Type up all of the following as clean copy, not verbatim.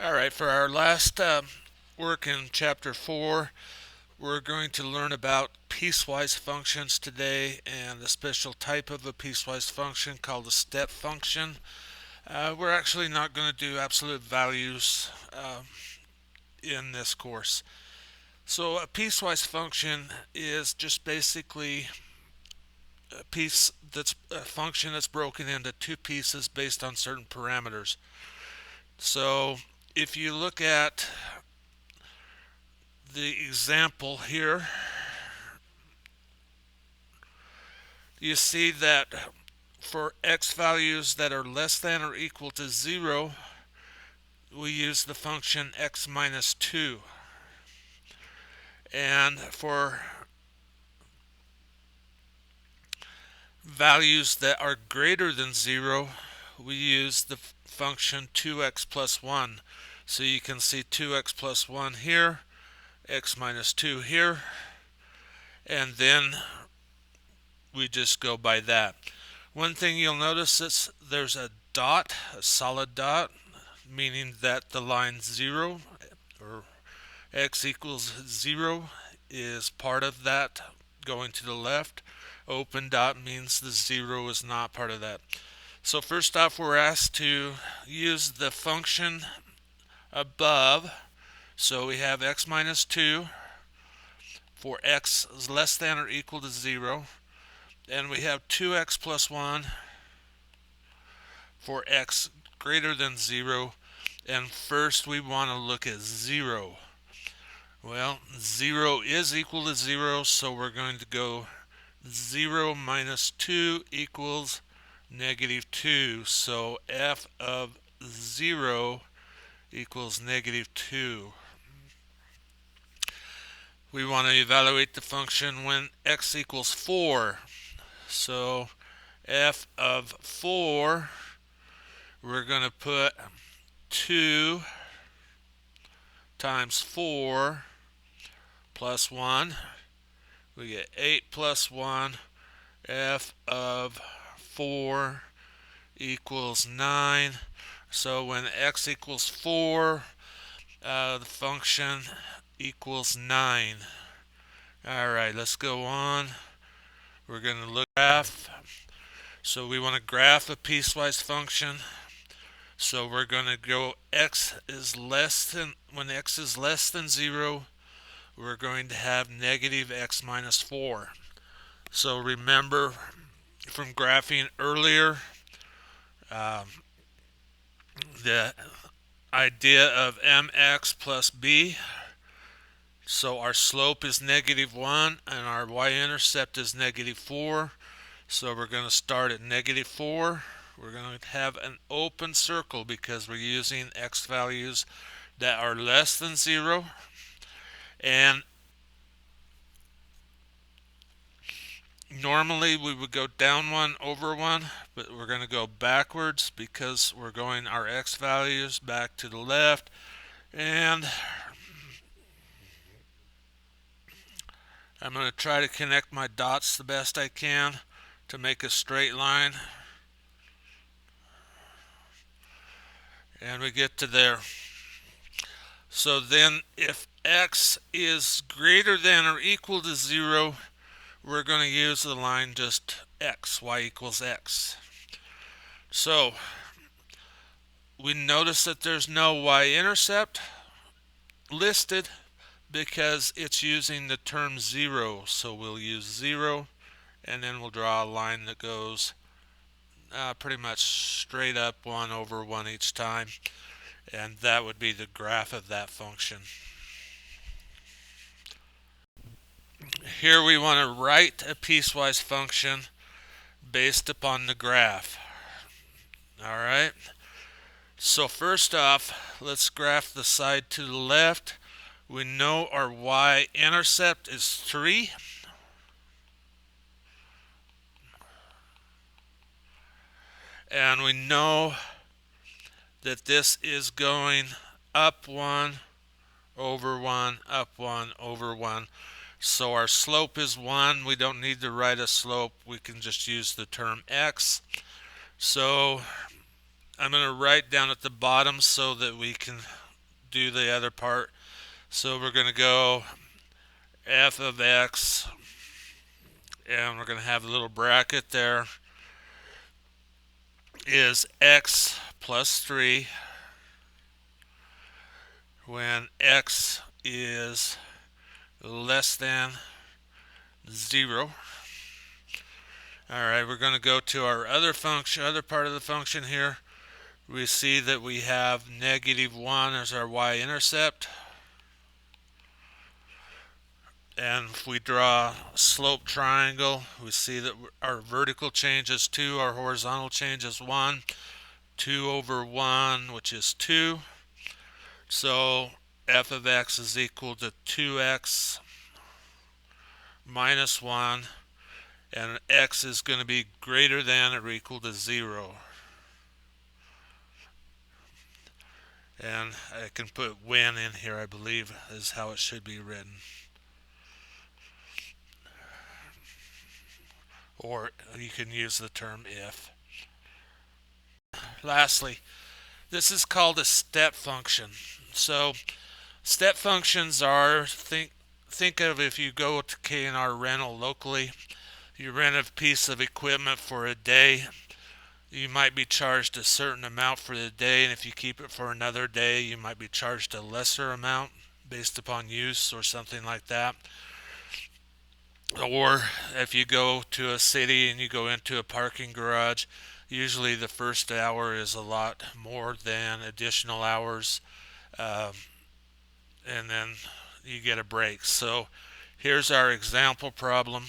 Alright, for our last work in Chapter 4, we're going to learn about piecewise functions today and a special type of a piecewise function called a step function. We're actually not going to do absolute values in this course. So a piecewise function is just basically a function that's broken into two pieces based on certain parameters. So if you look at the example here, you see that for x values that are less than or equal to 0, we use the function x minus 2. And for values that are greater than 0, we use the function 2x plus 1. So you can see 2x plus 1 here, x minus 2 here, and then we just go by that. One thing you'll notice is there's a dot, a solid dot, meaning that the line 0 or x equals 0 is part of that going to the left. Open dot means the 0 is not part of that. So first off, we're asked to use the function above. So we have x minus 2 for x is less than or equal to 0. And we have 2x plus 1 for x greater than 0. And first we want to look at 0. Well, 0 is equal to 0, so we're going to go 0 minus 2 equals negative 2. So f of 0 equals negative 2. We want to evaluate the function when x equals 4. So f of 4, we're going to put 2 times 4 plus 1. We get 8 plus 1. F of 4 equals 9. So when x equals 4, the function equals 9. Alright, let's go on. We're going to look at graph. So we want to graph a piecewise function. So we're going to go when x is less than 0, we're going to have negative x minus 4. So remember from graphing earlier, the idea of mx plus b. So our slope is negative 1 and our y-intercept is negative 4. So we're going to start at negative 4. We're going to have an open circle because we're using x values that are less than 0. And normally we would go down 1 over 1, but we're going to go backwards because we're going our x values back to the left. And I'm going to try to connect my dots the best I can to make a straight line. And we get to there. So then if x is greater than or equal to 0, we're going to use the line just x, y equals x. So we notice that there's no y-intercept listed because it's using the term 0. So we'll use 0 and then we'll draw a line that goes pretty much straight up 1 over 1 each time. And that would be the graph of that function. Here we want to write a piecewise function based upon the graph. Alright, so first off, let's graph the side to the left. We know our y-intercept is 3. And we know that this is going up 1 over 1, up 1 over 1. So our slope is 1. We don't need to write a slope. We can just use the term x. So I'm going to write down at the bottom so that we can do the other part. So we're going to go f of x, and we're going to have a little bracket there, is x plus 3 when x is less than 0. Alright, we're going to go to our other part of the function here. We see that we have negative 1 as our y-intercept. And if we draw a slope triangle, we see that our vertical change is 2, our horizontal change is 1. 2 over 1, which is 2. So f of x is equal to 2x minus 1, and x is going to be greater than or equal to 0. And I can put when in here, I believe, is how it should be written. Or you can use the term if. Lastly, this is called a step function. So step functions are, think of if you go to K&R Rental locally, you rent a piece of equipment for a day. You might be charged a certain amount for the day, and if you keep it for another day, you might be charged a lesser amount based upon use or something like that. Or if you go to a city and you go into a parking garage, usually the first hour is a lot more than additional hours, and then you get a break. So here's our example problem.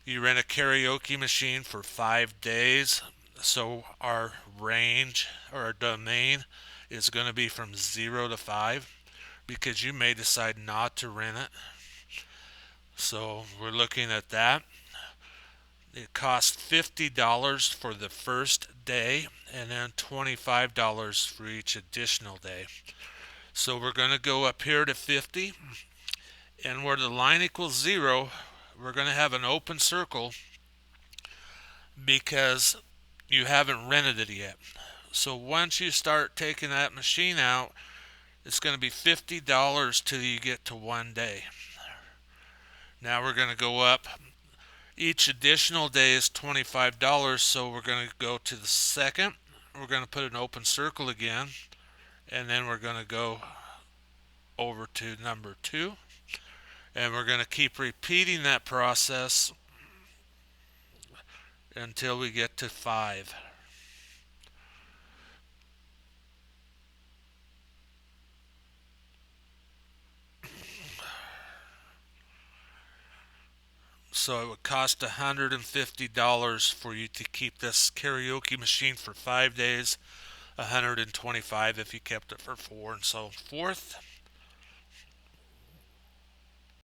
You rent a karaoke machine for 5 days. So our range or our domain is going to be from 0 to 5 because you may decide not to rent it. So we're looking at that. It costs $50 for the first day and then $25 for each additional day. So we're going to go up here to 50, and where the line equals 0, we're going to have an open circle because you haven't rented it yet. So once you start taking that machine out, it's going to be $50 till you get to 1 day. Now we're going to go up. Each additional day is $25, so we're going to go to the second. We're going to put an open circle again, and then we're going to go over to number 2, and we're going to keep repeating that process until we get to 5. So it would cost $150 for you to keep this karaoke machine for 5 days, $125 if you kept it for 4, and so forth.